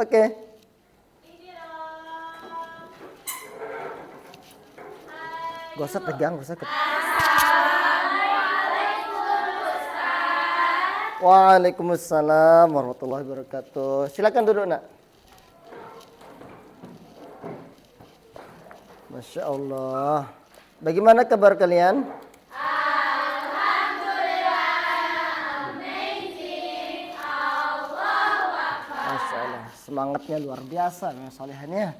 Oke. Gak usah pegang, gak usah Waalaikumsalam warahmatullahi wabarakatuh. Silakan duduk, Nak. Masya Allah. Bagaimana kabar kalian? Masya Allah, semangatnya luar biasa, solehannya.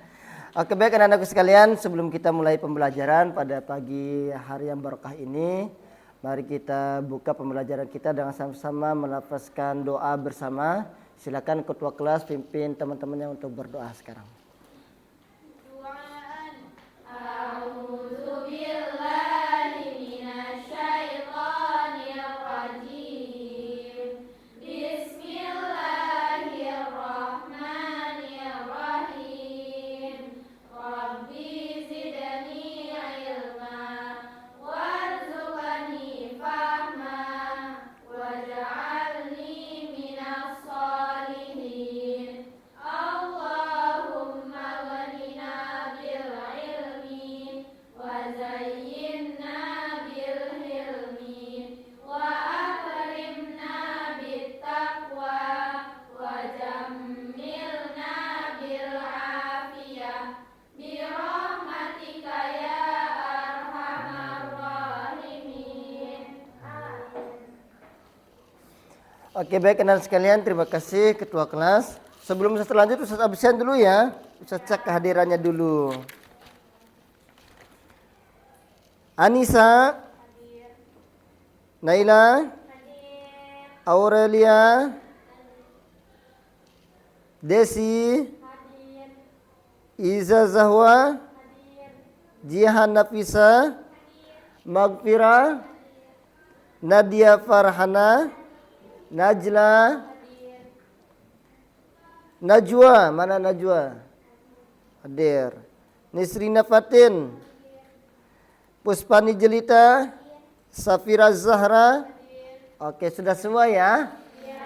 Oke, baik anak-anakku sekalian, sebelum kita mulai pembelajaran pada pagi hari yang berkah ini, mari kita buka pembelajaran kita dengan sama-sama melafazkan doa bersama. Silakan ketua kelas pimpin teman-temannya untuk berdoa sekarang. Oke, baik anak sekalian, terima kasih ketua kelas. Sebelum Ustaz lanjut, Ustaz absen dulu ya. Ustaz cek kehadirannya dulu. Anissa, hadir. Naila, hadir. Aurelia, hadir. Desi, hadir. Iza Zahwa, hadir. Jihan Nafisa, hadir. Magfira, hadir. Nadia Farhana, Najla, hadir. Najwa, mana Najwa? Hadir. Nisrina Fatin, hadir. Puspani Jelita, hadir. Safira Zahra, hadir. Oke, sudah semua ya? Ya.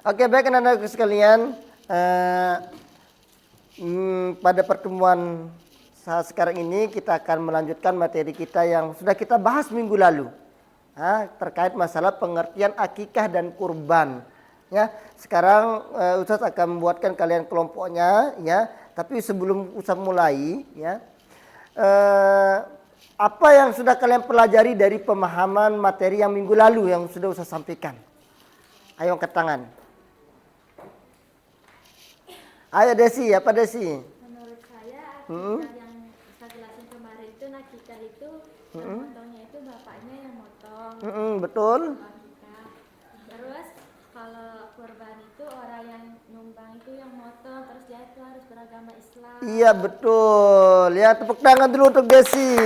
Oke, baik anak-anak sekalian, pada pertemuan saat sekarang ini kita akan melanjutkan materi kita yang sudah kita bahas minggu lalu. Terkait masalah pengertian akikah dan kurban. Ya, sekarang Ustaz akan membuatkan kalian kelompoknya, ya. Tapi sebelum Ustaz mulai, ya, apa yang sudah kalian pelajari dari pemahaman materi yang minggu lalu yang sudah Ustaz sampaikan? Ayo angkat tangan. Ayo Desi, apa Desi? Menurut saya akikah yang Ustaz jelasin kemarin itu akikah itu yang motongnya itu bapaknya yang motong. Betul. Akikah. Terus kalau kurban itu orang yang nyumbang itu yang motong, terus dia itu harus beragama Islam. Iya betul. Ya, tepuk tangan dulu untuk Desi.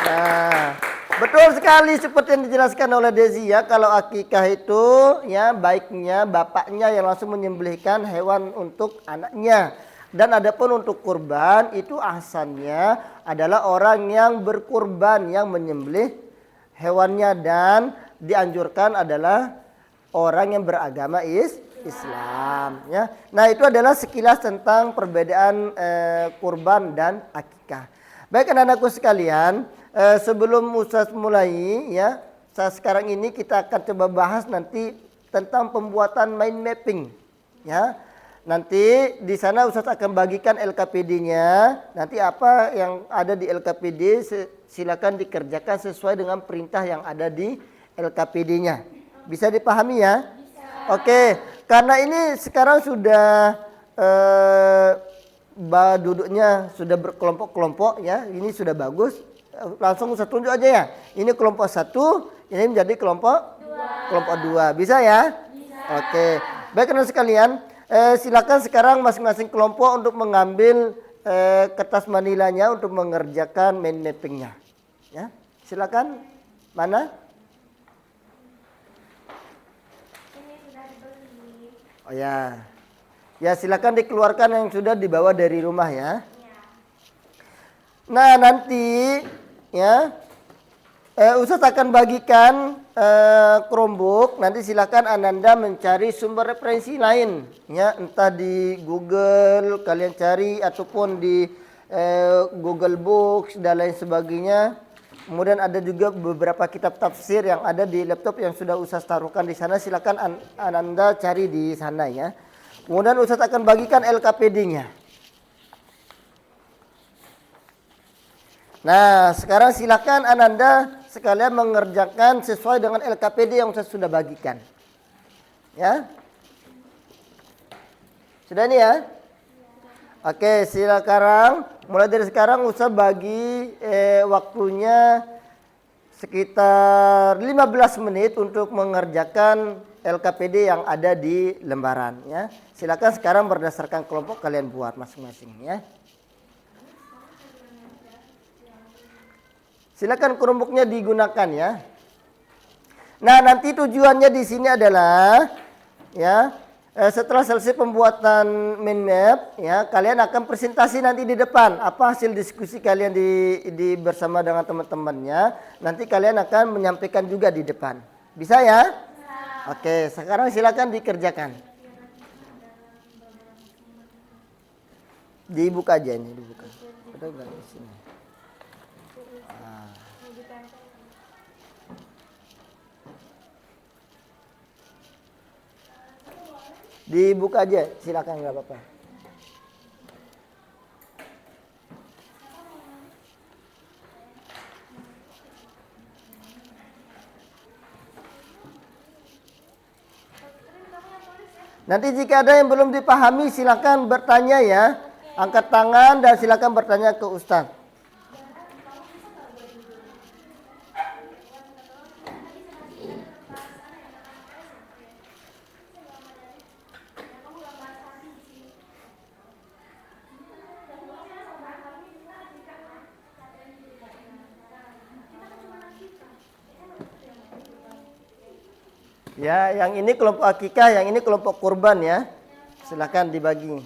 Nah, betul sekali seperti yang dijelaskan oleh Desi ya. Kalau akikah itu ya baiknya bapaknya yang langsung menyembelihkan hewan untuk anaknya. Dan adapun untuk kurban itu asalnya adalah orang yang berkurban yang menyembelih hewannya, dan dianjurkan adalah orang yang beragama Islam ya. Nah, itu adalah sekilas tentang perbedaan kurban dan akikah. Baik anak-anakku sekalian, sebelum Ustaz mulai ya, sekarang ini kita akan coba bahas nanti tentang pembuatan mind mapping ya. Nanti di sana Ustaz akan bagikan LKPD-nya. Nanti apa yang ada di LKPD silakan dikerjakan sesuai dengan perintah yang ada di LKPD-nya. Bisa dipahami ya? Bisa. Oke, karena ini sekarang sudah duduknya sudah berkelompok-kelompok ya. Ini sudah bagus. Langsung Ustaz tunjuk aja ya. Ini kelompok 1, ini menjadi kelompok 2. Bisa ya? Bisa. Oke. Baik teman sekalian, silakan sekarang masing-masing kelompok untuk mengambil kertas manilanya untuk mengerjakan mind mapping-nya. Ya, silakan. Mana? Ini sudah dibeli. Oh ya. Ya, silakan dikeluarkan yang sudah dibawa dari rumah ya. Ya. Nah, nanti ya Ustadz akan bagikan Chromebook. Nanti silakan Ananda mencari sumber referensi lain, ya, entah di Google kalian cari ataupun di Google Books dan lain sebagainya. Kemudian ada juga beberapa kitab tafsir yang ada di laptop yang sudah Ustadz taruhkan di sana. Silakan Ananda cari di sana, ya. Kemudian Ustadz akan bagikan LKPD-nya. Nah, sekarang silakan Ananda sekalian mengerjakan sesuai dengan LKPD yang saya sudah bagikan. Ya. Sudah ini ya? Oke, silakan. Mulai dari sekarang Ustaz bagi waktunya sekitar 15 menit untuk mengerjakan LKPD yang ada di lembaran, ya. Silakan sekarang berdasarkan kelompok kalian buat masing-masing, ya. Silakan Chromebook-nya digunakan, ya. Nah, nanti tujuannya di sini adalah, ya, setelah selesai pembuatan mind map, ya, kalian akan presentasi nanti di depan apa hasil diskusi kalian di bersama dengan teman-temannya. Nanti kalian akan menyampaikan juga di depan. Bisa, ya? Bisa. Oke, sekarang silakan dikerjakan. Dibuka aja ini, dibuka. Ada enggak di sini? Dibuka aja, silakan, nggak apa-apa. Nanti jika ada yang belum dipahami silakan bertanya, ya. Angkat tangan dan silakan bertanya ke Ustadz. Ya, yang ini kelompok akikah, yang ini kelompok kurban, ya. Silakan dibagi.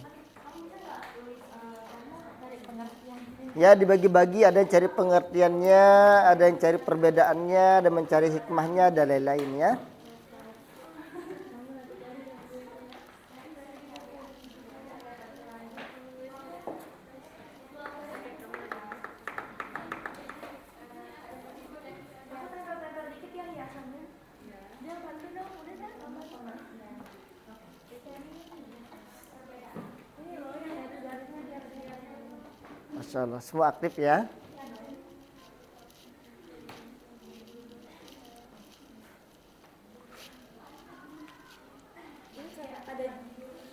Ya, dibagi-bagi, ada yang cari pengertiannya, ada yang cari perbedaannya, ada yang mencari hikmahnya dan lain-lain, ya. Masya Allah, semua aktif, ya.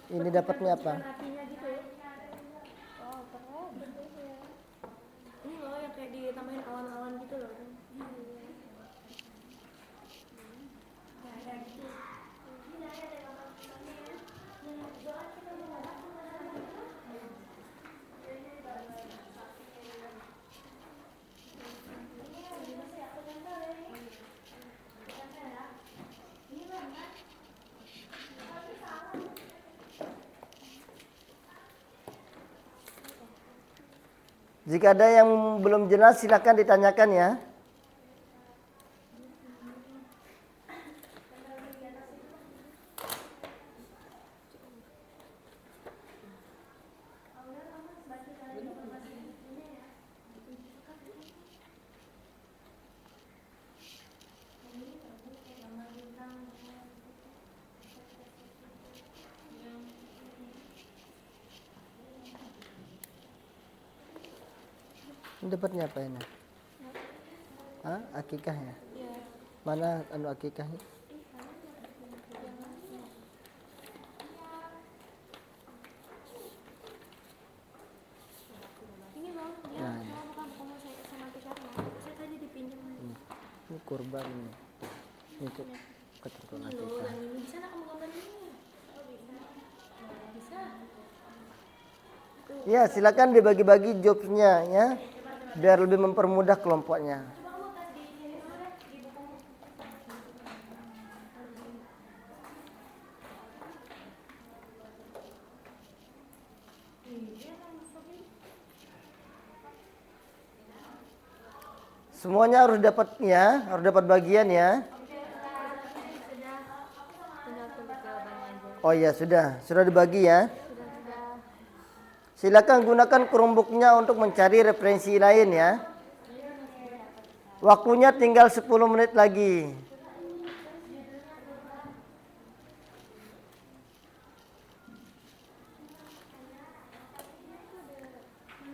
Ini dapatnya apa? Ini loh yang kayak ditambahin awan-awan gitu loh. Jika ada yang belum jelas silakan ditanyakan, ya. Ini dapatnya apa ini? Hah? Akikahnya? Mana anu akikahnya? Ini loh, dia mau saya sama Tikarna. Saya tadi dipinjam. Ini kurban ini. Ini tuh ketentuan Ini loh, akikah. yang ini bisa kamu gambar ini. Oh, bisa. Bisa. Ya, silakan dibagi-bagi jobsnya, ya. Biar lebih mempermudah kelompoknya. Semuanya harus dapat ya, harus dapat bagian ya. Sudah, tinggal tulis jawabannya aja. Oh ya sudah dibagi ya. Sudah. Silakan gunakan Chromebook-nya untuk mencari referensi lain ya. Waktunya tinggal 10 menit lagi.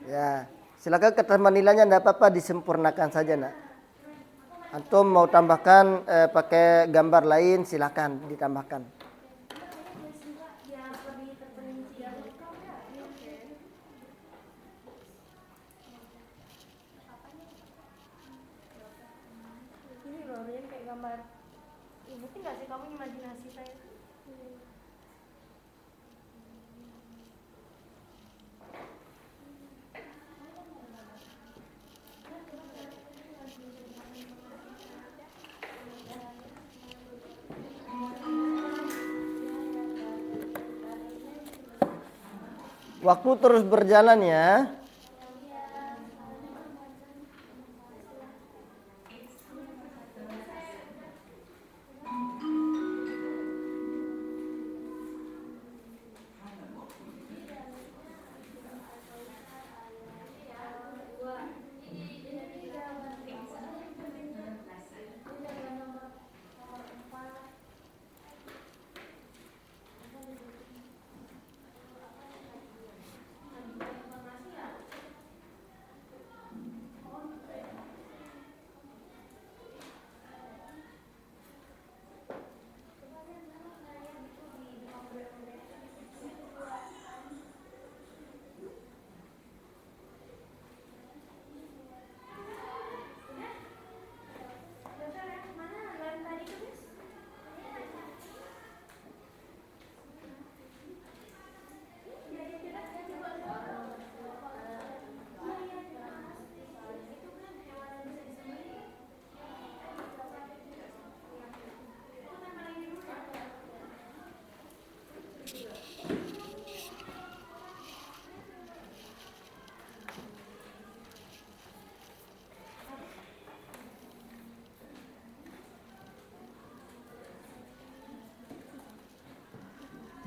Ya, silakan keterangan nilainya enggak apa-apa, disempurnakan saja nak. Antum mau tambahkan pakai gambar lain silakan ditambahkan. Ini loh, Rin, kayak gambar. Ngerti nggak sih kamu imajinasi saya? Waktu terus berjalan ya.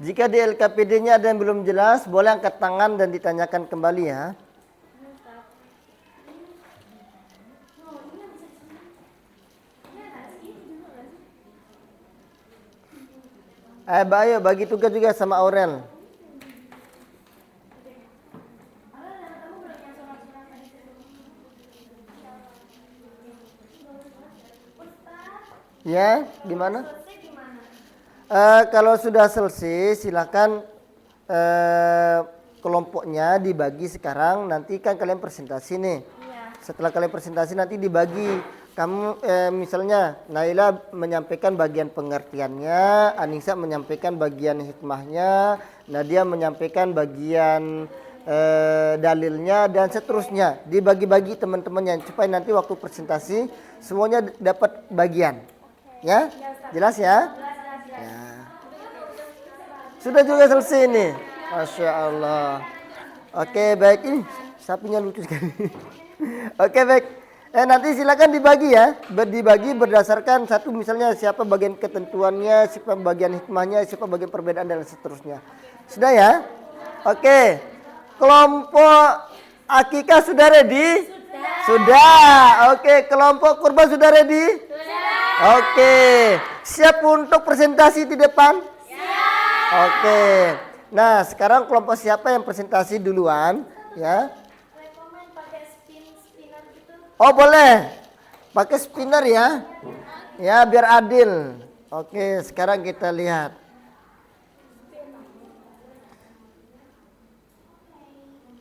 Jika di LKPD-nya ada yang belum jelas, boleh angkat tangan dan ditanyakan kembali ya. Ayo bagi tugas juga sama Aurel. Ya, gimana? Kalau sudah selesai, silakan kelompoknya dibagi sekarang. Nanti kan kalian presentasi nih. Setelah kalian presentasi nanti dibagi. Kamu misalnya Naila menyampaikan bagian pengertiannya, Anissa menyampaikan bagian hikmahnya, Nadia menyampaikan bagian dalilnya dan seterusnya. Dibagi-bagi teman-temannya supaya nanti waktu presentasi semuanya dapat bagian. Ya? Jelas ya? Ya. Sudah juga selesai nih. Masya Allah. Oke baik, ini sapinya lucu sekali. Oke baik. Nanti silakan dibagi ya. Dibagi berdasarkan satu misalnya siapa bagian ketentuannya, siapa bagian hikmahnya, siapa bagian perbedaan dan seterusnya. Sudah ya? Oke. Kelompok akikah sudah ready? Sudah. Oke, kelompok kurban sudah ready? Oke, siap untuk presentasi di depan? Siap. Oke, nah sekarang kelompok siapa yang presentasi duluan? Ya. Rekomen pakai spinner gitu. Oh boleh, pakai spinner ya? Ya biar adil. Oke, sekarang kita lihat.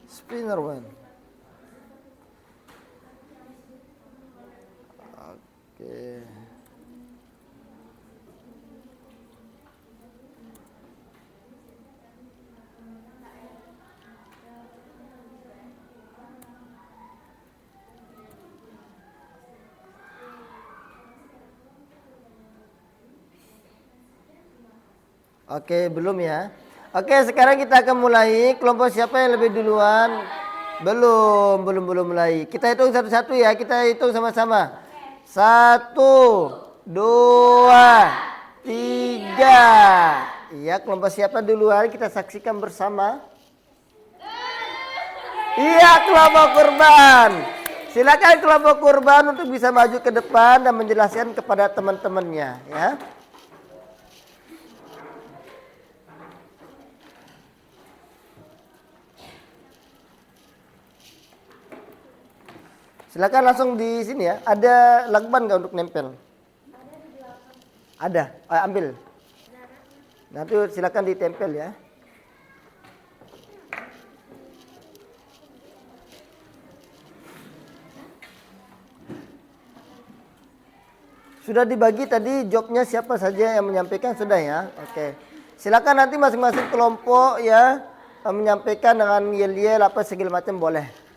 Spinner one. Oke. Oke, belum ya. Oke, sekarang kita akan mulai. Kelompok siapa yang lebih duluan? Belum mulai. Kita hitung satu-satu ya, kita hitung sama-sama. 1, 2, 3. Iya, kelompok siapa duluan kita saksikan bersama. Iya, kelompok kurban. Silakan kelompok kurban untuk bisa maju ke depan dan menjelaskan kepada teman-temannya ya. Silakan langsung di sini ya. Ada lakban nggak untuk nempel? Ada. Ambil. Nanti silakan ditempel ya. Sudah dibagi tadi jobnya siapa saja yang menyampaikan sudah ya. Oke. Silakan nanti masing-masing kelompok ya menyampaikan dengan yel-yel apa segala macam boleh.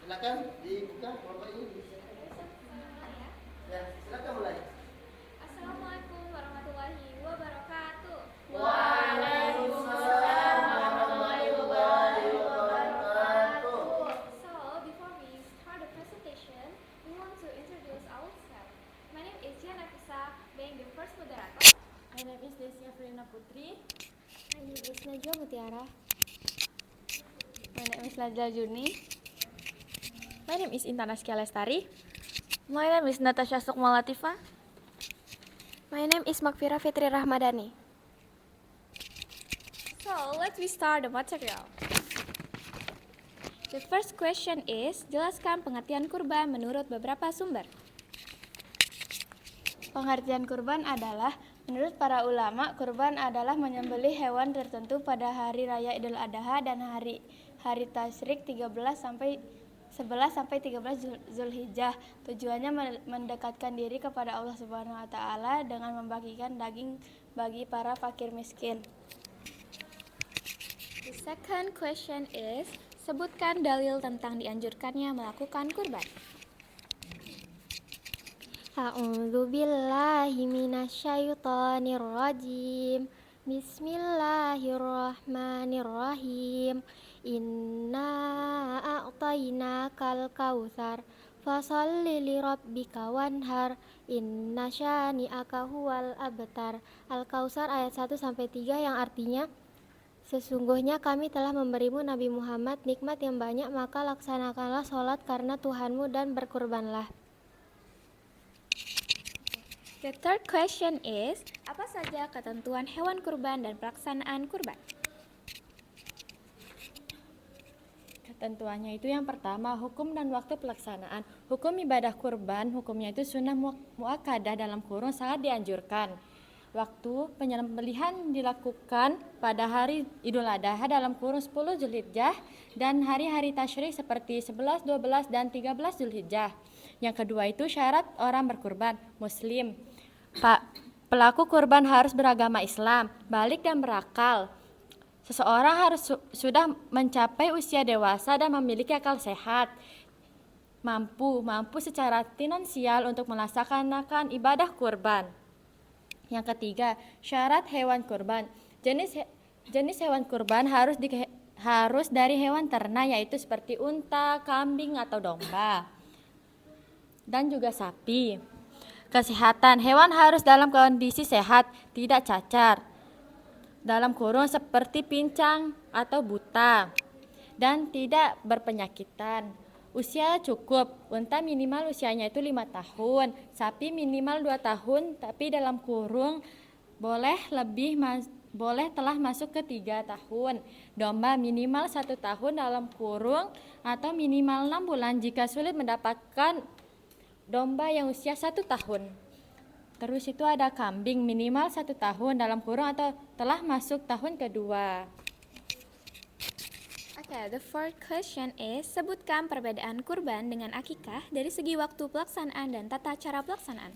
Silakan dibuka kelompok ini. Ya, silakan mulai. Assalamualaikum warahmatullahi wabarakatuh. Waalaikumsalam warahmatullahi wabarakatuh. So, before we start the presentation, we want to introduce ourselves. My name is Jan Afisa, being the first moderator. My name is Desia Frina Putri. My name is Najwa Mutiara. My name is Najla Juni. My name is Intan Askia Lestari. My name is Natasha Sukma Latifa. My name is Makfira Fitri Rahmadani. So, let's start the material. The first question is, jelaskan pengertian kurban menurut beberapa sumber. Pengertian kurban adalah, menurut para ulama, kurban adalah menyembelih hewan tertentu pada hari raya Idul Adha dan hari tasyrik 11 sampai 13 Zulhijjah. Tujuannya mendekatkan diri kepada Allah Subhanahu wa taala dengan membagikan daging bagi para fakir miskin. The second question is, sebutkan dalil tentang dianjurkannya melakukan kurban. A'udzu billahi minasyaitonir rajim. Bismillahirrahmanirrahim. Inna a'tainakal kautsar fasholli lirabbika wanhar inna syani'aka huwal abtar. Al-Kautsar ayat 1 sampai 3 yang artinya, sesungguhnya kami telah memberimu Nabi Muhammad nikmat yang banyak, maka laksanakanlah sholat karena Tuhanmu dan berkurbanlah. The third question is, apa saja ketentuan hewan kurban dan pelaksanaan kurban? Ketentuannya itu yang pertama, hukum dan waktu pelaksanaan. Hukum ibadah kurban, hukumnya itu sunnah muakkadah dalam kurung sangat dianjurkan. Waktu penyembelihan dilakukan pada hari Idul Adha dalam kurun 10 Zulhijjah dan hari-hari tasyrik seperti 11, 12, dan 13 Zulhijjah. Yang kedua itu syarat orang berkurban, muslim. Pelaku kurban harus beragama Islam, balik dan berakal. Seseorang harus sudah mencapai usia dewasa dan memiliki akal sehat, mampu secara finansial untuk melaksanakan ibadah kurban. Yang ketiga, syarat hewan kurban. Jenis hewan kurban harus dari hewan ternak, yaitu seperti unta, kambing atau domba, dan juga sapi. Kesehatan, hewan harus dalam kondisi sehat, tidak cacar, dalam kurung seperti pincang atau buta, dan tidak berpenyakitan. usia cukup. Unta minimal usianya itu 5 tahun, sapi minimal 2 tahun, tapi dalam kurung boleh telah masuk ke 3 tahun. Domba minimal 1 tahun dalam kurung atau minimal 6 bulan jika sulit mendapatkan domba yang usia 1 tahun. Terus itu ada kambing minimal 1 tahun dalam kurung atau telah masuk tahun kedua. Okay, the fourth question is, sebutkan perbedaan kurban dengan akikah dari segi waktu pelaksanaan dan tata cara pelaksanaan.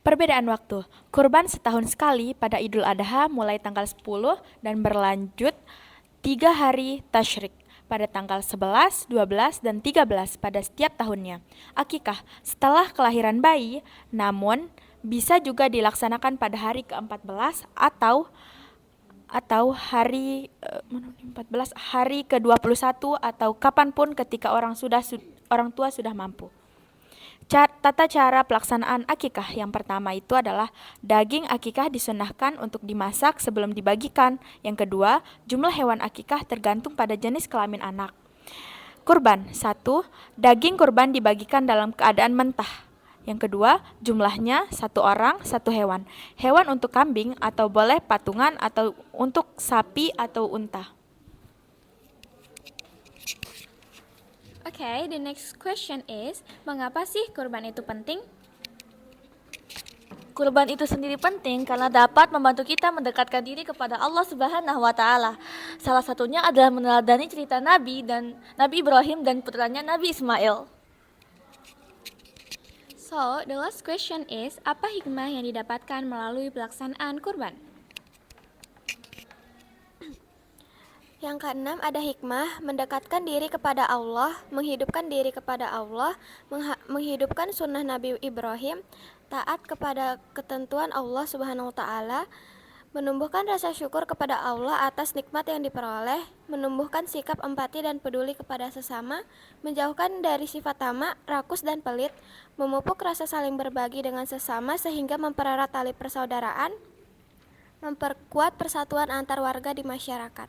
Perbedaan waktu. Kurban setahun sekali pada Idul Adha mulai tanggal 10 dan berlanjut 3 hari tasyrik pada tanggal 11, 12, dan 13 pada setiap tahunnya. Akikah setelah kelahiran bayi, namun bisa juga dilaksanakan pada hari ke-14 atau hari hari ke-21 atau kapanpun ketika orang tua sudah mampu. Tata cara pelaksanaan akikah yang pertama itu adalah daging akikah disunahkan untuk dimasak sebelum dibagikan. Yang kedua, jumlah hewan akikah tergantung pada jenis kelamin anak. Kurban, 1. Daging kurban dibagikan dalam keadaan mentah. Yang kedua, jumlahnya 1 orang 1 hewan. Hewan untuk kambing atau boleh patungan atau untuk sapi atau unta. Okay, the next question is, mengapa sih kurban itu penting? Kurban itu sendiri penting karena dapat membantu kita mendekatkan diri kepada Allah Subhanahu wa taala. Salah satunya adalah meneladani cerita Nabi Ibrahim dan putranya Nabi Ismail. So, the last question is, apa hikmah yang didapatkan melalui pelaksanaan kurban? Yang keenam ada hikmah, mendekatkan diri kepada Allah, menghidupkan diri kepada Allah, menghidupkan sunnah Nabi Ibrahim, taat kepada ketentuan Allah Subhanahu wa taala, menumbuhkan rasa syukur kepada Allah atas nikmat yang diperoleh, menumbuhkan sikap empati dan peduli kepada sesama, menjauhkan dari sifat tamak, rakus dan pelit, memupuk rasa saling berbagi dengan sesama sehingga mempererat tali persaudaraan, memperkuat persatuan antar warga di masyarakat.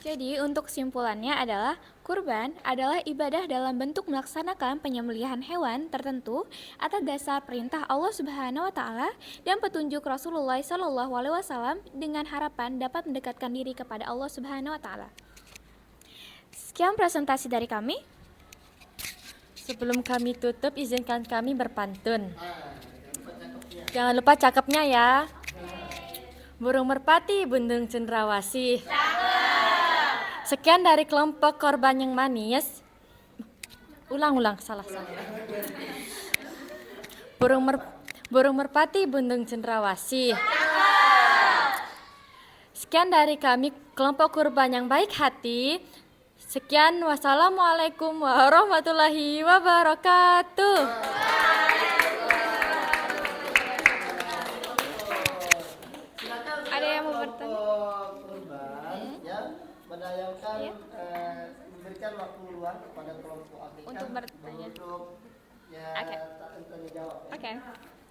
Jadi, untuk kesimpulannya adalah kurban adalah ibadah dalam bentuk melaksanakan penyembelihan hewan tertentu atas dasar perintah Allah Subhanahu wa taala dan petunjuk Rasulullah Shallallahu alaihi wasallam dengan harapan dapat mendekatkan diri kepada Allah Subhanahu wa taala. Sekian presentasi dari kami. Sebelum kami tutup, izinkan kami berpantun. Jangan lupa cakepnya ya. Burung merpati, bundung cendrawasih. Sekian dari kelompok korban yang manis. Ulang, salah. Burung merpati, bundung cendrawasih. Sekian dari kami kelompok korban yang baik hati. Sekian, wassalamualaikum warahmatullahi wabarakatuh. Ada yang mau bertanya? Kurban, ya, menayangkan, memberikan waktu luang kepada kelompok akikah Untuk bertanya. untuk ya Oke. tanya jawab. Ya. Oke.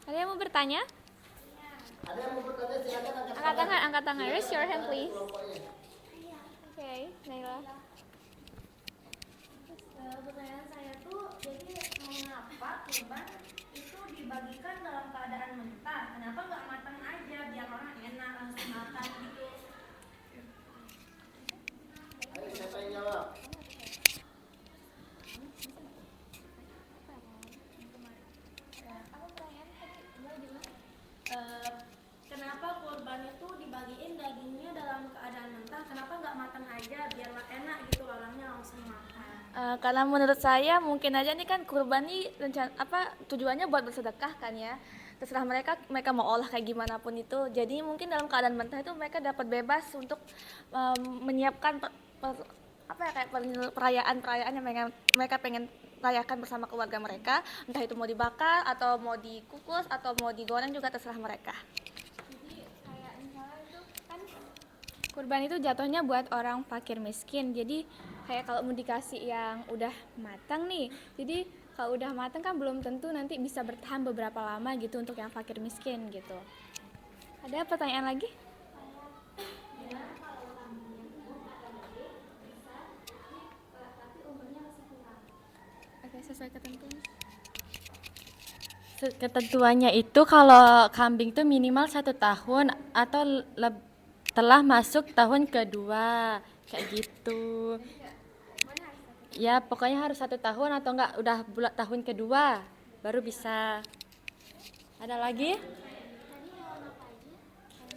Ada yang mau bertanya? Ada yang mau bertanya, silakan Angkat tangan. Raise your hand, please. kelompoknya. Oke, Naila. Pertanyaan saya tuh, jadi mengapa kurban itu dibagikan dalam keadaan mentah? Kenapa nggak matang aja biar orang enak langsung makan gitu? Ayo, siapa yang jawab? Kenapa kurban itu dibagiin dagingnya dalam keadaan mentah? Kenapa nggak matang aja biar enak gitu orangnya langsung makan? Karena menurut saya mungkin aja nih kan kurban nih tujuannya buat bersedekah kan ya. Terserah mereka mau olah kayak gimana pun itu. Jadi mungkin dalam keadaan mentah itu mereka dapat bebas untuk menyiapkan perayaan yang mereka pengen rayakan bersama keluarga mereka. Entah itu mau dibakar atau mau dikukus atau mau digoreng juga terserah mereka. Jadi kayak misalnya itu kan kurban itu jatuhnya buat orang fakir miskin. Jadi kayak kalau mau dikasih yang udah matang nih, jadi kalau udah matang kan belum tentu nanti bisa bertahan beberapa lama gitu untuk yang fakir miskin gitu. Ada pertanyaan lagi? Ya, kalau sesuai ketentuan. Ketentuannya itu kalau kambing itu minimal 1 tahun atau telah masuk tahun kedua, kayak gitu. Ya pokoknya harus 1 tahun atau enggak udah tahun kedua baru bisa. Ada lagi?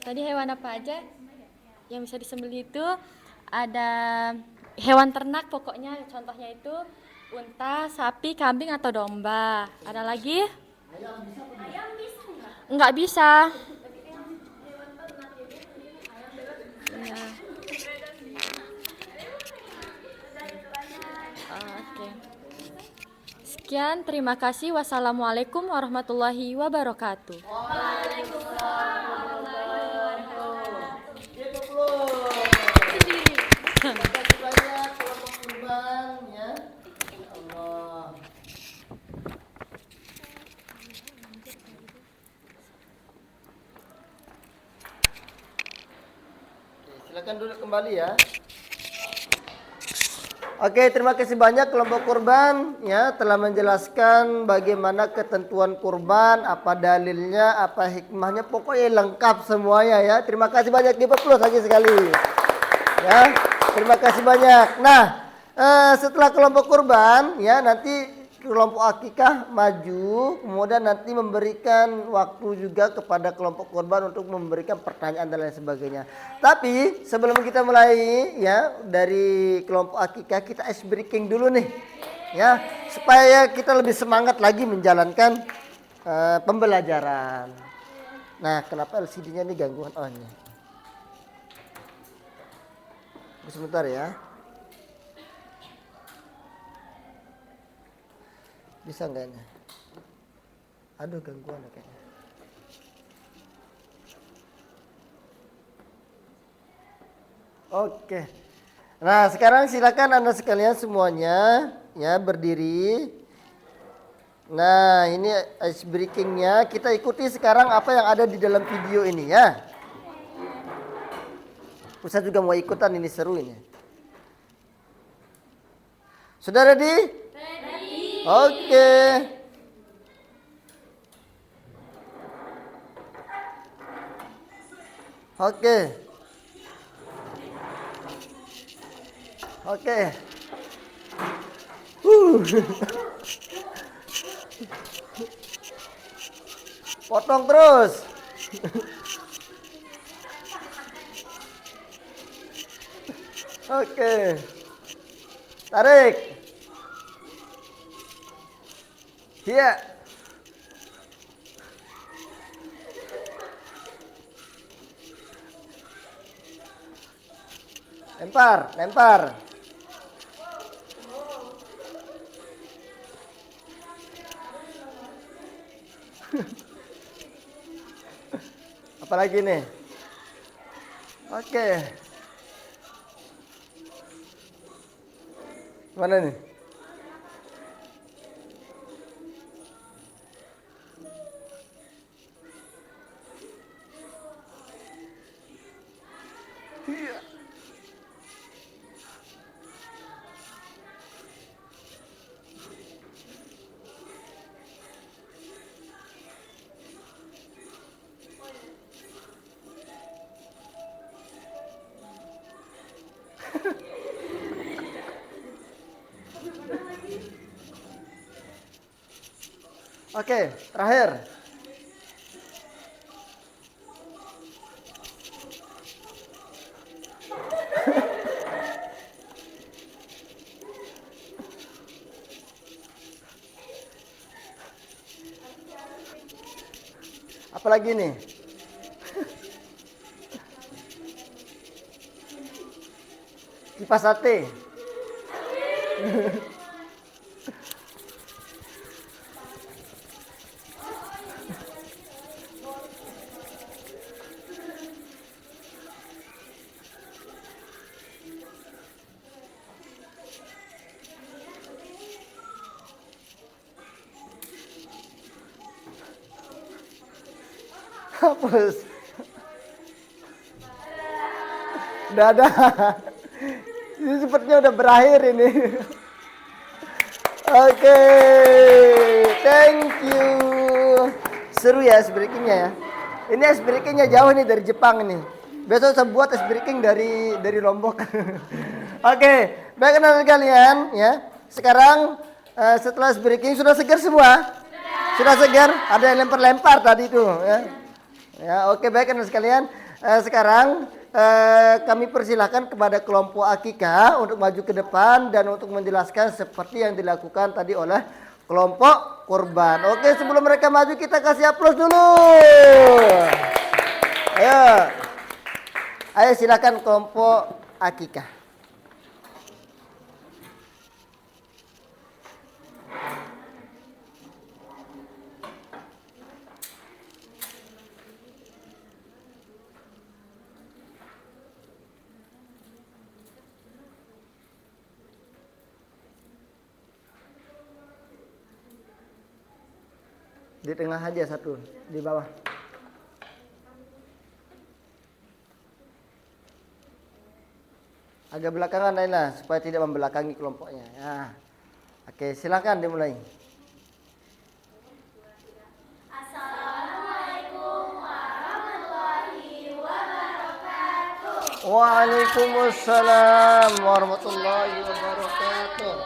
Tadi hewan apa aja yang bisa disembelih itu? Ada hewan ternak pokoknya, contohnya itu unta, sapi, kambing atau domba. Ada lagi? Enggak bisa. Iya. Oke. Sekian, terima kasih. Wassalamualaikum warahmatullahi wabarakatuh. Terima kasih banyak kelompok kurban ya. Allah. Silakan duduk kembali ya. Oke, terima kasih banyak kelompok kurban ya telah menjelaskan bagaimana ketentuan kurban, apa dalilnya, apa hikmahnya, pokoknya lengkap semuanya ya. Terima kasih banyak, diperluas lagi sekali. Ya, terima kasih banyak. Nah, setelah kelompok kurban ya nanti kelompok akikah maju, kemudian nanti memberikan waktu juga kepada kelompok kurban untuk memberikan pertanyaan dan lain sebagainya. Tapi sebelum kita mulai ya dari kelompok akikah, kita ice breaking dulu nih ya supaya kita lebih semangat lagi menjalankan pembelajaran. Nah, kenapa LCD-nya ini gangguan? Oh ini. Sebentar ya. Bisa enggak ini? Aduh, gangguan kayaknya. Oke. Nah, sekarang silakan Anda sekalian semuanya ya berdiri. Nah, ini ice breaking-nya. Kita ikuti sekarang apa yang ada di dalam video ini ya. Ustaz juga mau ikutan, ini seru ini. Sudah ready? Oke. Oke. Oke. Potong terus. Oke. Tarik. Iya. Lempar, lempar. Apalagi nih? Oke. Mana nih? Oke, terakhir. Apalagi nih? Kipas sate. Hapus. Udah ada. Ini sepertinya udah berakhir ini. Oke, thank you. Seru ya ice breakingnya ya. Ini ice breakingnya jauh nih dari Jepang nih. Besok saya buat ice breaking dari Lombok. Oke, baik teman kalian ya. Sekarang setelah ice breaking sudah segar semua? Sudah segar? Ada yang lempar-lempar tadi tuh ya. Ya, oke baik teman sekalian. Sekarang kami persilahkan kepada kelompok akikah untuk maju ke depan dan untuk menjelaskan seperti yang dilakukan tadi oleh kelompok korban. Oke, sebelum mereka maju kita kasih aplaus dulu. Ayo. Ayo silakan kelompok akikah. Di tengah aja satu, di bawah. Agak belakangan Naila supaya tidak membelakangi kelompoknya. Ya. Oke, silakan dimulai. Waalaikumsalam warahmatullahi wabarakatuh.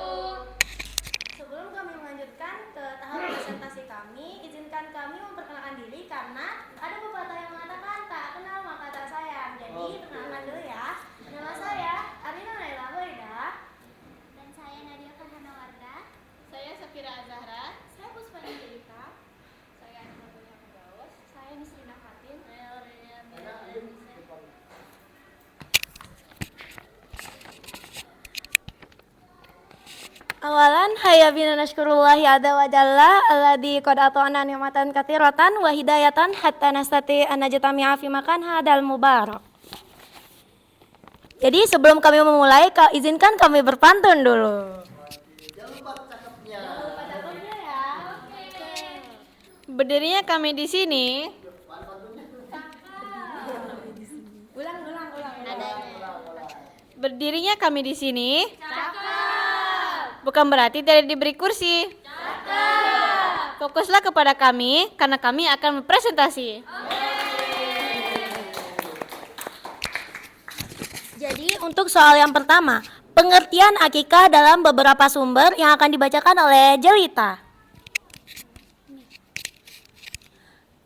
Sebelum kami melanjutkan ke tahap presentasi kami, izinkan kami memperkenalkan diri karena ada pepatah yang mengatakan tak kenal maka tak sayang. Jadi perkenalkan dulu ya. Nama saya Arina Naila Boyda. Dan saya Nadia Farhana Warda. Saya Safira Azahra. Saya Puspa Angelika. Saya Anwar Gaus. Saya Nisrina Fatin. Awalan hayya bina nashkurullahi azza wa jalla alladzi qad ata'ana ni'matan katsiratan wa hidayatan hatta nastati an najtami'a fi makan hadal mubarak. Jadi sebelum kami memulai, izinkan kami berpantun dulu. Berdirinya kami di sini. Berdirinya kami di sini. Bukan berarti tidak diberi kursi. Fokuslah kepada kami karena kami akan berpresentasi. Jadi untuk soal yang pertama, pengertian akikah dalam beberapa sumber yang akan dibacakan oleh Jelita.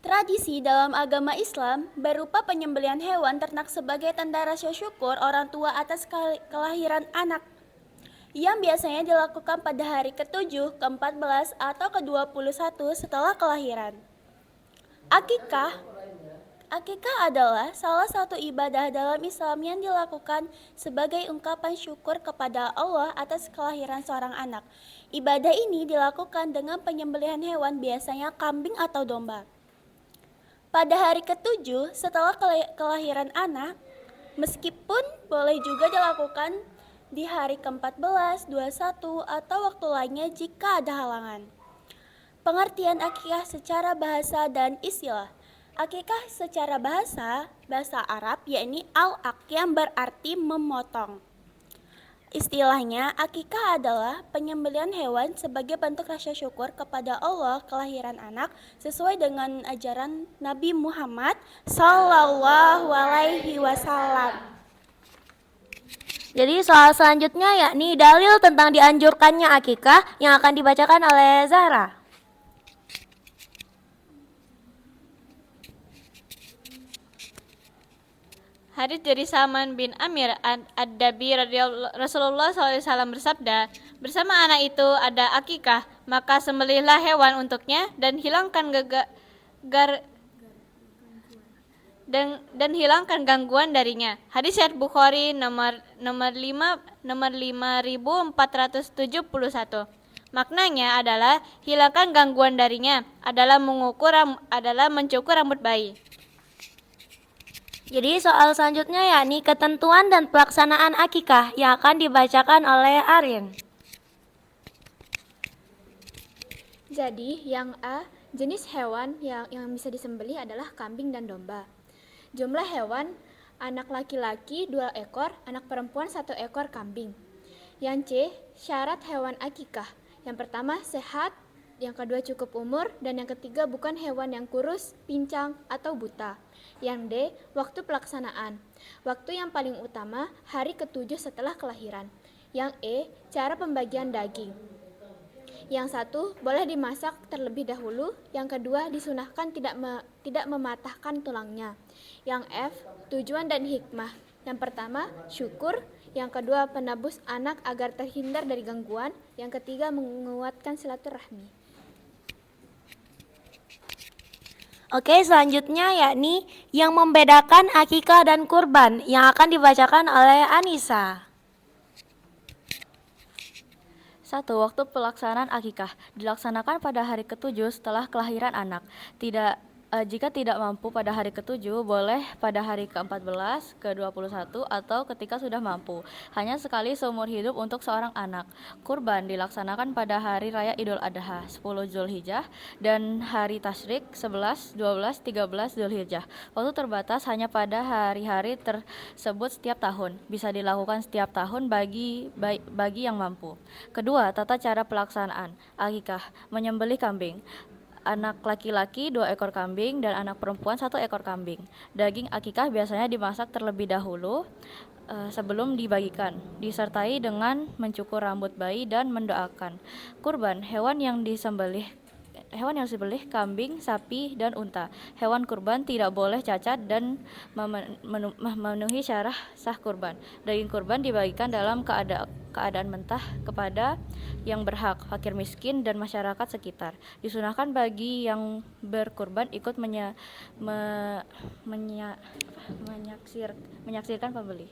Tradisi dalam agama Islam berupa penyembelihan hewan ternak sebagai tanda rasa syukur orang tua atas kelahiran anak, yang biasanya dilakukan pada hari ke-7, ke-14, atau ke-21 setelah kelahiran. Akikah adalah salah satu ibadah dalam Islam yang dilakukan sebagai ungkapan syukur kepada Allah atas kelahiran seorang anak. Ibadah ini dilakukan dengan penyembelihan hewan, biasanya kambing atau domba. Pada hari ke-7 setelah kelahiran anak, meskipun boleh juga dilakukan di hari ke-14, 21, atau waktu lainnya jika ada halangan. Pengertian akikah secara bahasa dan istilah. Akikah secara bahasa Arab yakni al-aq yang berarti memotong. Istilahnya, akikah adalah penyembelihan hewan sebagai bentuk rasa syukur kepada Allah kelahiran anak sesuai dengan ajaran Nabi Muhammad Sallallahu Alaihi Wasallam. Jadi soal selanjutnya yakni dalil tentang dianjurkannya akikah yang akan dibacakan oleh Zahra. Hadits dari Salman bin Amir ad-Dabi radhiyallahu Rasulullah SAW bersabda, bersama anak itu ada akikah, maka sembelihlah hewan untuknya dan hilangkan hilangkan gangguan darinya. Hadis riwayat Bukhari nomor 5471. Maknanya adalah hilangkan gangguan darinya adalah mencukur rambut bayi. Jadi soal selanjutnya yakni ketentuan dan pelaksanaan akikah yang akan dibacakan oleh Arin. Jadi yang A, jenis hewan yang bisa disembelih adalah kambing dan domba. Jumlah hewan, anak laki-laki 2 ekor, anak perempuan 1 ekor kambing. Yang C, syarat hewan akikah. Yang pertama sehat, yang kedua cukup umur, dan yang ketiga bukan hewan yang kurus, pincang, atau buta. Yang D, waktu pelaksanaan. Waktu yang paling utama, hari ke-7 setelah kelahiran. Yang E, cara pembagian daging. Yang satu, boleh dimasak terlebih dahulu. Yang kedua, disunahkan tidak mematahkan tulangnya. Yang F, tujuan dan hikmah. Yang pertama, syukur. Yang kedua, penebus anak agar terhindar dari gangguan. Yang ketiga, menguatkan silaturahmi. Oke, selanjutnya yakni yang membedakan akikah dan kurban yang akan dibacakan oleh Anissa. 1. Waktu pelaksanaan akikah dilaksanakan pada hari ke-7 setelah kelahiran anak. Jika tidak mampu pada hari ke-7, boleh pada hari ke-14, ke-21, atau ketika sudah mampu. Hanya sekali seumur hidup untuk seorang anak. Kurban dilaksanakan pada hari raya Idul Adha, 10 Zulhijjah, dan hari Tasyrik, 11, 12, 13 Zulhijjah. Waktu terbatas hanya pada hari-hari tersebut setiap tahun. Bisa dilakukan setiap tahun bagi yang mampu. Kedua, tata cara pelaksanaan akikah, menyembelih kambing. Anak laki-laki 2 ekor kambing dan anak perempuan 1 ekor kambing. Daging akikah biasanya dimasak terlebih dahulu sebelum dibagikan, disertai dengan mencukur rambut bayi dan mendoakan. Kurban, hewan yang disembelih kambing, sapi, dan unta. Hewan kurban tidak boleh cacat dan memenuhi syarat sah kurban. Daging kurban dibagikan dalam keadaan mentah kepada yang berhak, fakir miskin, dan masyarakat sekitar. Disunahkan bagi yang berkurban ikut menyaksikan pembeli.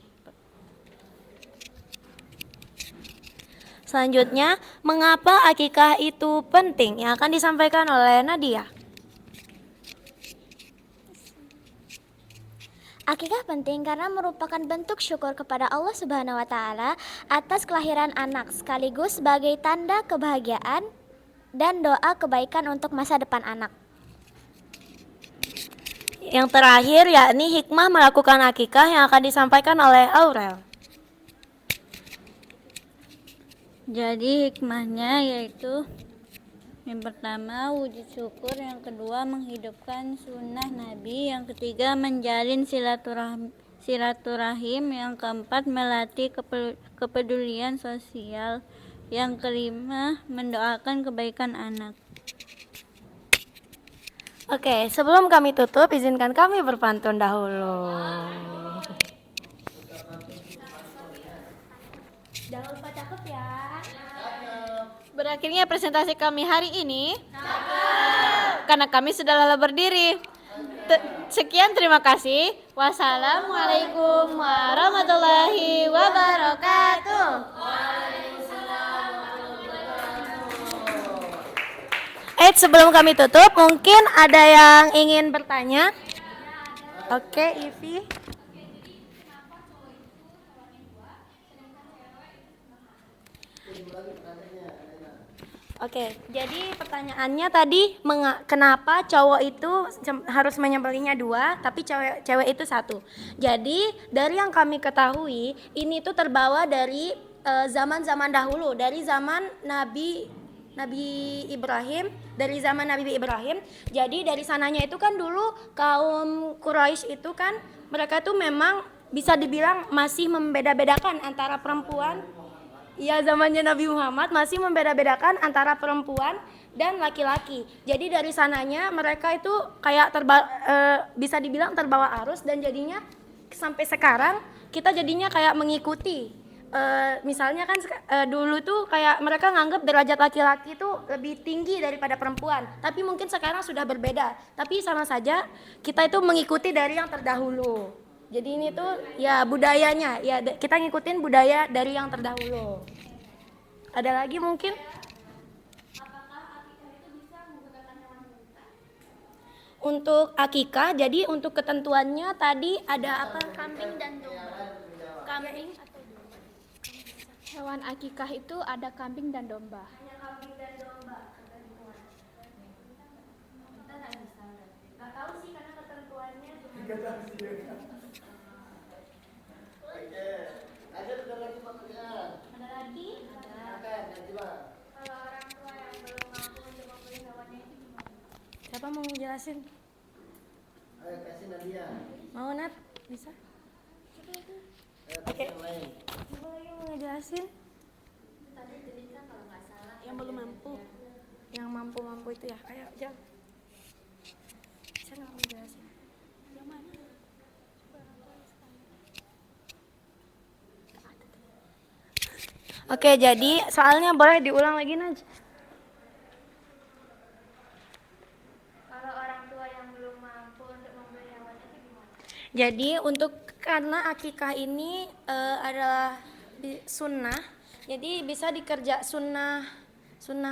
Selanjutnya, mengapa akikah itu penting yang akan disampaikan oleh Nadia. Akikah penting karena merupakan bentuk syukur kepada Allah Subhanahu wa taala atas kelahiran anak sekaligus sebagai tanda kebahagiaan dan doa kebaikan untuk masa depan anak. Yang terakhir yakni hikmah melakukan akikah yang akan disampaikan oleh Aurel. Jadi hikmahnya yaitu yang pertama wujud syukur, yang kedua menghidupkan sunnah Nabi, yang ketiga menjalin silaturahim, yang keempat melatih kepedulian sosial, yang kelima mendoakan kebaikan anak. Oke, sebelum kami tutup, izinkan kami berpantun dahulu. Jangan lupa cakep ya. Berakhirnya presentasi kami hari ini. Karena kami sudah lelah berdiri. Sekian, terima kasih. Wassalamualaikum warahmatullahi wabarakatuh. Sebelum kami tutup, mungkin ada yang ingin bertanya? Oke, Ivi. Oke, jadi pertanyaannya tadi kenapa cowok itu harus menyembelihnya 2, tapi cewek itu 1. Jadi dari yang kami ketahui, ini tuh terbawa dari zaman-zaman dahulu, dari zaman Nabi Ibrahim, dari zaman Nabi Ibrahim. Jadi dari sananya itu kan dulu kaum Quraisy itu kan mereka tuh memang bisa dibilang masih membeda-bedakan antara perempuan. Ya, zamannya Nabi Muhammad masih membeda-bedakan antara perempuan dan laki-laki. Jadi dari sananya mereka itu kayak bisa dibilang terbawa arus, dan jadinya sampai sekarang kita jadinya kayak mengikuti. Misalnya kan dulu tuh kayak mereka nganggap derajat laki-laki itu lebih tinggi daripada perempuan. Tapi mungkin sekarang sudah berbeda. Tapi sama saja kita itu mengikuti dari yang terdahulu. Jadi ini tuh ya budayanya, ya kita ngikutin budaya dari yang terdahulu. Ada lagi mungkin? Untuk akikah, jadi untuk ketentuannya tadi ada apa? Kambing dan domba. Kambing atau domba? Hewan akikah itu ada kambing dan domba. Hanya kambing dan domba. Kita nggak bisa. Nggak tahu sih karena ketentuannya. Ada lagi? Ada. Kalau orang ngejelasin. Ayo kasih Nadia. Mau Nat? Bisa? Oke. Coba lagi mau ngejelasin. Yang belum mampu. Yang mampu-mampu itu ya. Ayo, Jal. Saya nggak mau jelasin. Yang mana? Oke, jadi soalnya boleh diulang lagi, Naj. Kalau orang tua yang belum mampu untuk membeli hewan itu gimana? Jadi untuk karena akikah ini adalah sunnah, jadi bisa dikerja sunnah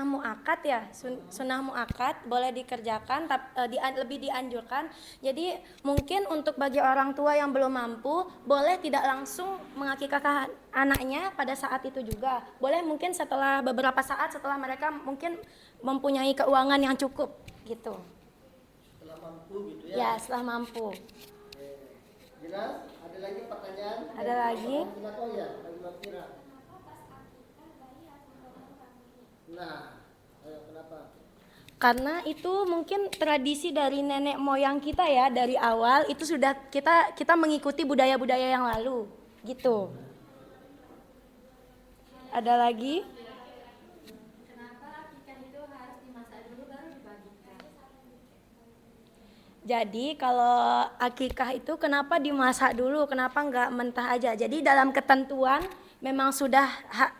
muakkad ya, sunnah muakkad boleh dikerjakan, tapi lebih dianjurkan. Jadi mungkin untuk bagi orang tua yang belum mampu, boleh tidak langsung mengakikahkan anaknya pada saat itu juga. Boleh mungkin setelah beberapa saat setelah mereka mungkin mempunyai keuangan yang cukup gitu. Setelah mampu gitu ya. Ya, setelah mampu. Jelas? Ada lagi pertanyaan? Ada lagi? Silakan ya, bagi Mbak Fira. Nah, ayo kenapa? Karena itu mungkin tradisi dari nenek moyang kita ya, dari awal itu sudah kita mengikuti budaya-budaya yang lalu gitu. Ada lagi? Kenapa ikan itu harus dimasak dulu baru dibagikan? Jadi kalau akikah itu kenapa dimasak dulu, kenapa nggak mentah aja? Jadi dalam ketentuan memang sudah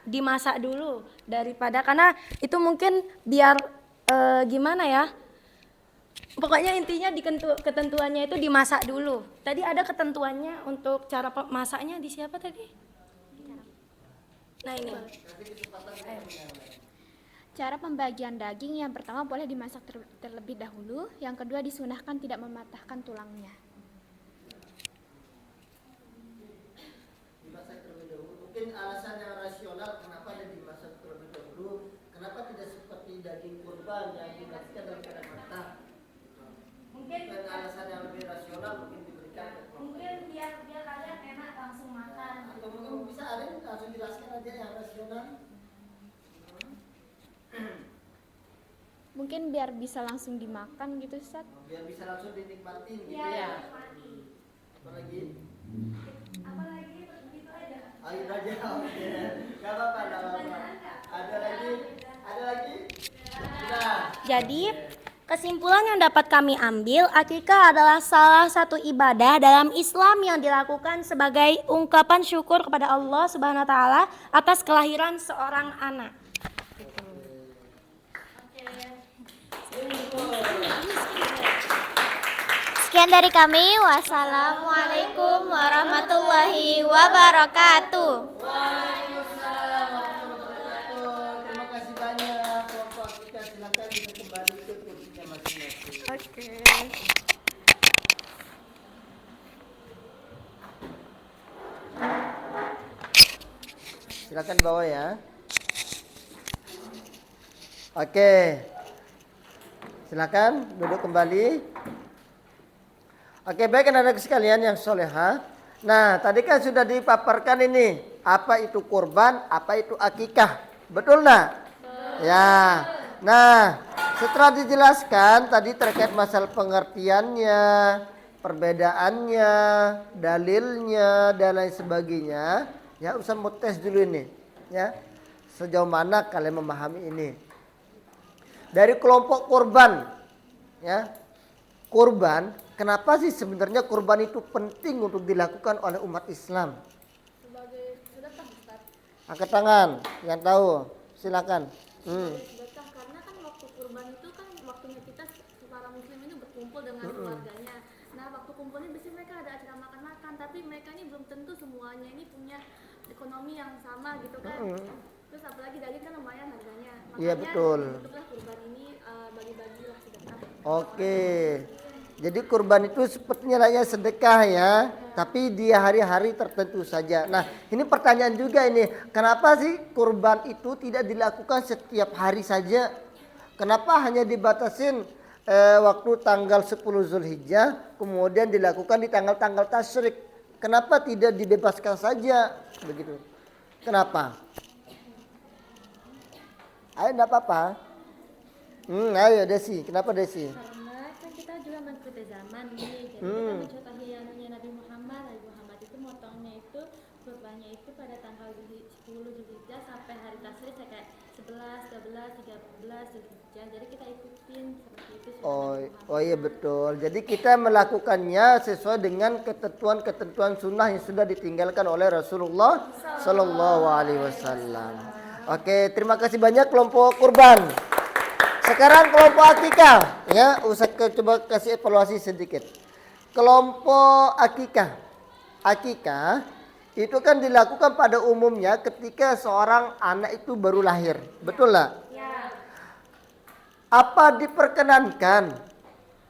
dimasak dulu daripada, karena itu mungkin biar gimana ya? Pokoknya intinya di ketentuannya itu dimasak dulu. Tadi ada ketentuannya untuk cara masaknya di siapa tadi? Nah ini. Cara pembagian daging yang pertama boleh dimasak terlebih dahulu, yang kedua disunahkan tidak mematahkan tulangnya. Dimasak terlebih dahulu. Mungkin alasan yang rasional kenapa ada dimasak terlebih dahulu. Kenapa tidak seperti daging kurban yang dimasak dalam keadaan matang? Mungkin alasan yang lebih rasional mungkin diberikan. Mungkin biar kalian enak langsung makan. Atau mungkin bisa Arin langsung jelaskan aja yang rasional. Mungkin biar bisa langsung dimakan gitu, Ustaz. Biar bisa langsung dinikmatin gitu Iya, ya. nikmati. Apa lagi? Apalagi begitu aja. Ayo aja. Oke. Gak apa-apa, gak apa-apa. Ada lagi? Ada lagi? Sudah. Jadi kesimpulan yang dapat kami ambil, akikah adalah salah satu ibadah dalam Islam yang dilakukan sebagai ungkapan syukur kepada Allah Subhanahu wa taala atas kelahiran seorang anak. Sekian dari kami. Wassalamualaikum warahmatullahi wabarakatuh. Waalaikumsalam warahmatullahi wabarakatuh. Terima kasih banyak. Kelompok kita silakan bisa kembali ke kursinya masing-masing. Oke. Silakan bawa ya. Oke. Silakan duduk kembali. Oke, baik anak-anak sekalian yang soleha. Nah, tadi kan sudah dipaparkan ini, apa itu kurban, apa itu akikah. Betul enggak? Ya. Nah, setelah dijelaskan tadi terkait masalah pengertiannya, perbedaannya, dalilnya dan lain sebagainya, ya usah mau tes dulu ini, ya. Sejauh mana kalian memahami ini? Dari kelompok kurban, ya. Kurban, kenapa sih sebenarnya kurban itu penting untuk dilakukan oleh umat Islam? Sebagai sedekah, Ustaz. Angkat tangan yang tahu, silakan. Sedekah karena kan waktu kurban itu kan waktunya kita para muslim ini berkumpul dengan keluarganya. Nah, waktu kumpulnya biasanya mereka ada acara makan-makan, tapi mereka ini belum tentu semuanya ini punya ekonomi yang sama gitu kan. Terus apalagi daging kan lumayan harganya. Makanya Iya, betul. bentuklah kurban ini bagi-bagilah sedekah. Oke. Jadi kurban itu sepertinya layaknya sedekah ya, tapi di hari-hari tertentu saja. Nah, ini pertanyaan juga ini, kenapa sih kurban itu tidak dilakukan setiap hari saja? Kenapa hanya dibatasin waktu tanggal 10 Zulhijjah, kemudian dilakukan di tanggal-tanggal tasyrik? Kenapa tidak dibebaskan saja begitu? Kenapa? Ayo, enggak apa-apa. Ayo Desi, kenapa Desi? Karena kan kita akhir zaman nih. Jadi kita mencontohi yang Nabi Muhammad. Nabi Muhammad itu motongnya itu kurbannya itu pada tanggal 10 Zulhijjah sampai hari tasrik kayak 11, 12, 13 Zulhijjah. Jadi kita ikutin seperti itu. Oh iya betul. Jadi kita melakukannya sesuai dengan ketentuan-ketentuan sunnah yang sudah ditinggalkan oleh Rasulullah Sallallahu Alaihi Wasallam. Oke, terima kasih banyak kelompok kurban. Sekarang kelompok akikah, ya, coba kasih evaluasi sedikit. Kelompok akikah itu kan dilakukan pada umumnya ketika seorang anak itu baru lahir, betul lah? Ya. Apa diperkenankan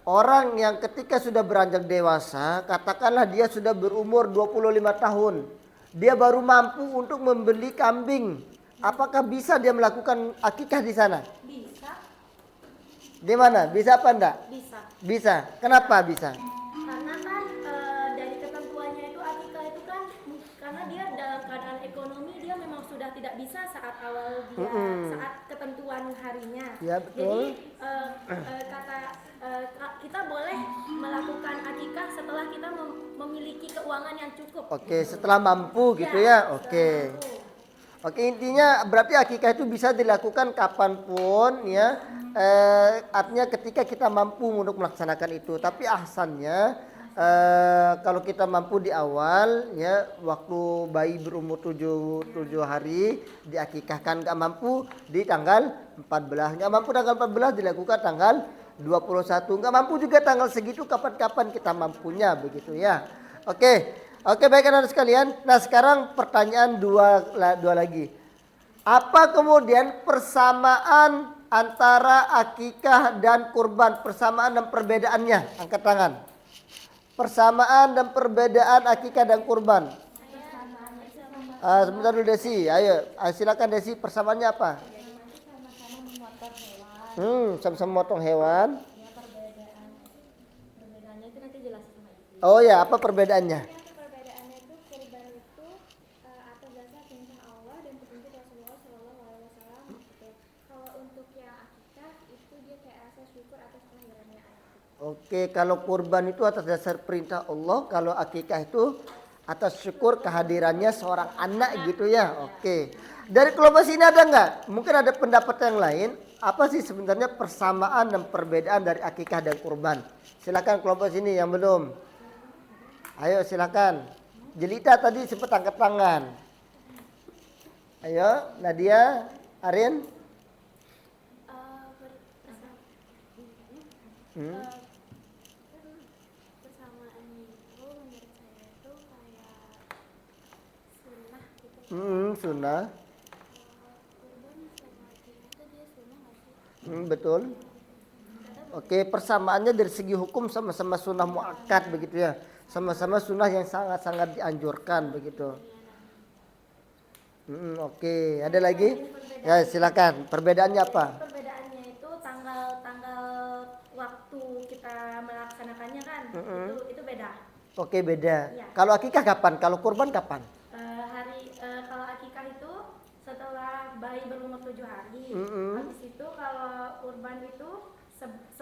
orang yang ketika sudah beranjak dewasa, katakanlah dia sudah berumur 25 tahun, dia baru mampu untuk membeli kambing, apakah bisa dia melakukan akikah di sana? Bisa. Di mana? Bisa apa enggak? Bisa. Bisa. Kenapa bisa? Karena kan dari ketentuannya itu akikah itu kan karena dia dalam keadaan ekonomi dia memang sudah tidak bisa saat awal dia saat ketentuan harinya. Ya, betul. Jadi kita boleh melakukan akikah setelah kita memiliki keuangan yang cukup. Oke, setelah mampu gitu ya. Oke. Oke, intinya berarti akikah itu bisa dilakukan kapanpun ya. Artinya ketika kita mampu untuk melaksanakan itu. Tapi ahsannya kalau kita mampu di awal ya, waktu bayi berumur 7 hari diakikahkan, nggak mampu di tanggal 14, nggak mampu tanggal 14 dilakukan tanggal 21, nggak mampu juga tanggal segitu, kapan-kapan kita mampunya begitu ya. Oke, baik anak sekalian. Nah sekarang pertanyaan dua lagi. Apa kemudian persamaan antara akikah dan kurban? Persamaan dan perbedaannya. Angkat tangan. Persamaan dan perbedaan akikah dan kurban. Sebentar dulu Desi. Ayo, silakan Desi. Persamaannya apa? Sama-sama motong hewan. Perbedaannya itu nanti jelasin sama Ibu. Oh ya, apa perbedaannya? Perbedaannya itu kurban itu atas dasar perintah Allah dan petunjuk Rasulullah Shallallahu Alaihi Wasallam. Gitu. Kalau untuk yang akikah itu dia kayak rasa syukur atas kelahirannya anak. Oke, kalau kurban itu atas dasar perintah Allah, kalau akikah itu atas syukur kehadirannya seorang anak gitu ya. Oke. Dari kelompok sini ada nggak? Mungkin ada pendapat yang lain. Apa sih sebenarnya persamaan dan perbedaan dari akikah dan kurban? Silakan kelompok sini yang belum. Ayo silakan. Jelita tadi sempat angkat tangan. Ayo, Nadia, Arin. Persamaannya itu menurut saya itu kayak sunnah gitu. Sunnah. Kurban sama akikah itu dia sunnah nggak sih? Betul. Oke, persamaannya dari segi hukum sama-sama sunnah muakkad begitu ya. Sama-sama sunnah yang sangat-sangat dianjurkan begitu. Oke, ada lagi? Ya, silakan. Perbedaannya apa? Perbedaannya itu tanggal waktu kita melaksanakannya kan, itu beda. Oke, beda. Iya. Kalau akikah kapan? Kalau kurban kapan? Kalau akikah itu setelah bayi berumur 7 hari. Habis itu kalau kurban itu 10,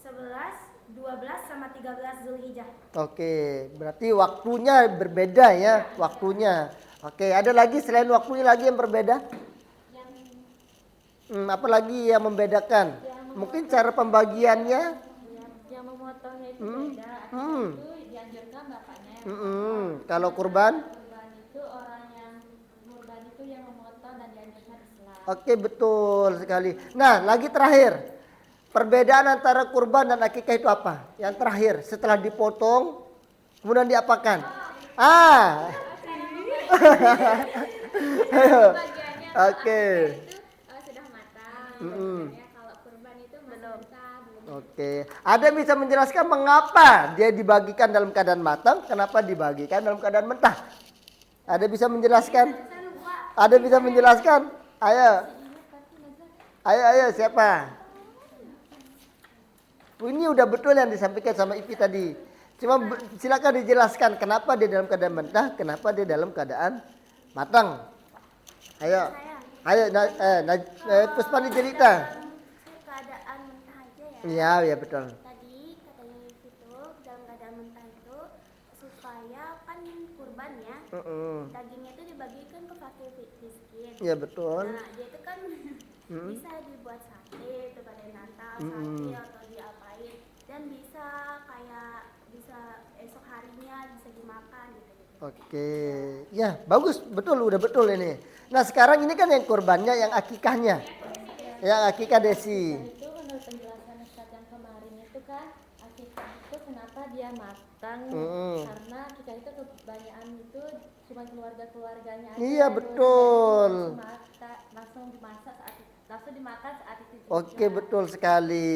11, 12 sama 13 Zulhijjah. Oke, berarti waktunya berbeda ya, waktunya. Oke, ada lagi selain waktunya lagi yang berbeda? Apa lagi yang membedakan? Mungkin cara pembagiannya? Yang memotongnya itu beda. Itu dianjurkan bapaknya. Kalau kurban? Kurban itu orang yang kurban itu yang memotong dan dianjurkan Islam. Oke, betul sekali. Nah, lagi terakhir. Perbedaan antara kurban dan akikah itu apa? Yang terakhir, setelah dipotong, kemudian diapakan? Oke. Sudah matang. Kalau kurban itu masih mentah, belum. Oke. Ada yang bisa menjelaskan mengapa dia dibagikan dalam keadaan matang, kenapa dibagikan dalam keadaan mentah? Ada bisa menjelaskan? Ada bisa menjelaskan? Ayo siapa? Ini udah betul yang disampaikan sama Ipi tadi. Cuma silakan dijelaskan kenapa dia dalam keadaan mentah, kenapa dia dalam keadaan matang. Ayo, Puspani cerita. Keadaan mentah aja ya. Iya betul. Tadi katanya kan kurban ya, dagingnya itu dibagikan ke fakir miskin. Iya betul. Nah dia itu kan bisa dibuat sate, itu pada Natal, sate atau diapain, dan bisa kayak bisa esok harinya bisa dimakan gitu. Oke, ya bagus, betul, udah betul ini. Nah sekarang ini kan yang kurbannya, yang akikahnya, yang akikah Desi. Itu menurut penjelasan Ustaz yang kemarin itu kan akikah itu kenapa dia matang karena akikah itu kebanyakan itu cuma keluarganya aja. Iya betul. Langsung dimakan saat itu juga. Oke betul sekali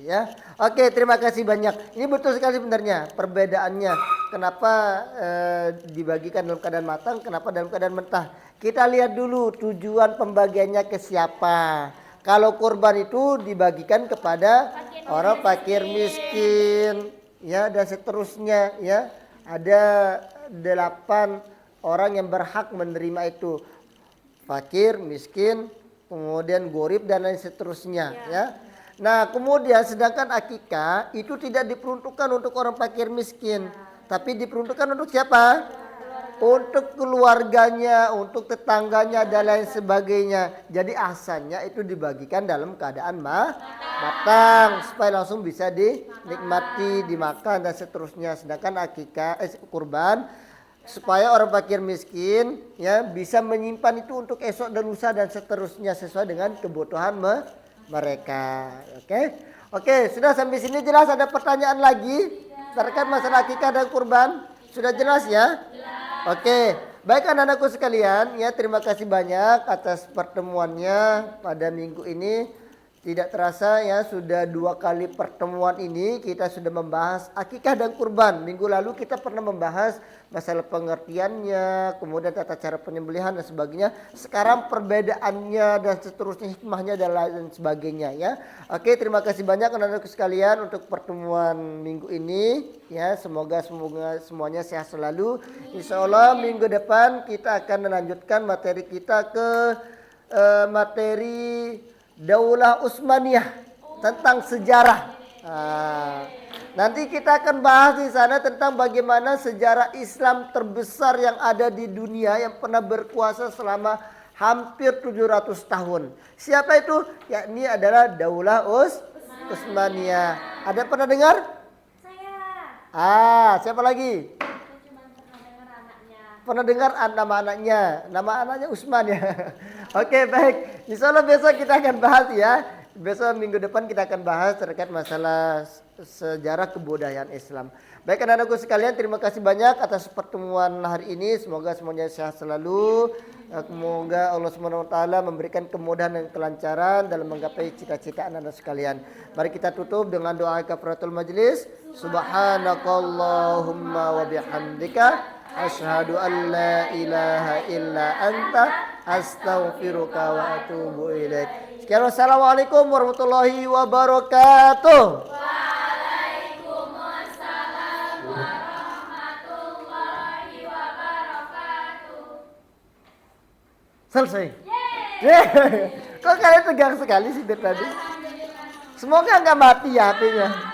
ya. Oke terima kasih banyak. Ini betul sekali sebenarnya perbedaannya. Kenapa dibagikan dalam keadaan matang, kenapa dalam keadaan mentah. Kita lihat dulu tujuan pembagiannya ke siapa. Kalau kurban itu dibagikan kepada orang fakir miskin ya dan seterusnya ya. Ada 8 orang yang berhak menerima itu. Fakir, miskin, kemudian gorib dan lain seterusnya ya. Nah kemudian sedangkan akikah itu tidak diperuntukkan untuk orang fakir miskin, tapi diperuntukkan untuk siapa? Untuk keluarganya, untuk tetangganya dan lain sebagainya. Jadi asalnya itu dibagikan dalam keadaan matang supaya langsung bisa dinikmati, dimakan dan seterusnya. Sedangkan akikah kurban supaya orang fakir miskin ya bisa menyimpan itu untuk esok dan lusa dan seterusnya sesuai dengan kebutuhan mereka. Oke, sudah sampai sini jelas? Ada pertanyaan lagi terkait masalah akikah dan kurban? Sudah jelas ya? Oke, baik anak-anakku sekalian ya, terima kasih banyak atas pertemuannya pada minggu ini. Tidak terasa ya sudah 2 kali pertemuan ini kita sudah membahas akikah dan kurban. Minggu lalu kita pernah membahas masalah pengertiannya, kemudian tata cara penyembelihan dan sebagainya. Sekarang perbedaannya dan seterusnya, hikmahnya dan lain sebagainya ya. Oke, terima kasih banyak anak-anakku sekalian untuk pertemuan minggu ini ya. Semoga semuanya sehat selalu. Insya Allah minggu depan kita akan melanjutkan materi kita ke materi Daulah Utsmaniyah tentang sejarah. Nanti kita akan bahas di sana tentang bagaimana sejarah Islam terbesar yang ada di dunia yang pernah berkuasa selama hampir 700 tahun. Siapa itu? Yakni adalah Daulah Utsmaniyah. Ada pernah dengar? Saya. Siapa lagi? Pernah dengar nama anaknya? Nama anaknya Utsman ya. Oke, baik. Insya Allah besok kita akan bahas ya. Besok minggu depan kita akan bahas terkait masalah sejarah kebudayaan Islam. Baik anak-anakku sekalian, terima kasih banyak atas pertemuan hari ini. Semoga semuanya sehat selalu. Semoga Allah SWT memberikan kemudahan dan kelancaran dalam menggapai cita-cita anak-anak sekalian. Mari kita tutup dengan doa kafaratul majlis. Subhanakallahumma wa bihamdika asyhadu an la ilaha illa anta astaghfiruka wa atubu ilaik. Sekian, wassalamualaikum warahmatullahi wabarakatuh. Waalaikumsalam warahmatullahi wabarakatuh. Selesai. Kok kalian tegang sekali sih dari tadi? Semoga nggak mati ya HP-nya.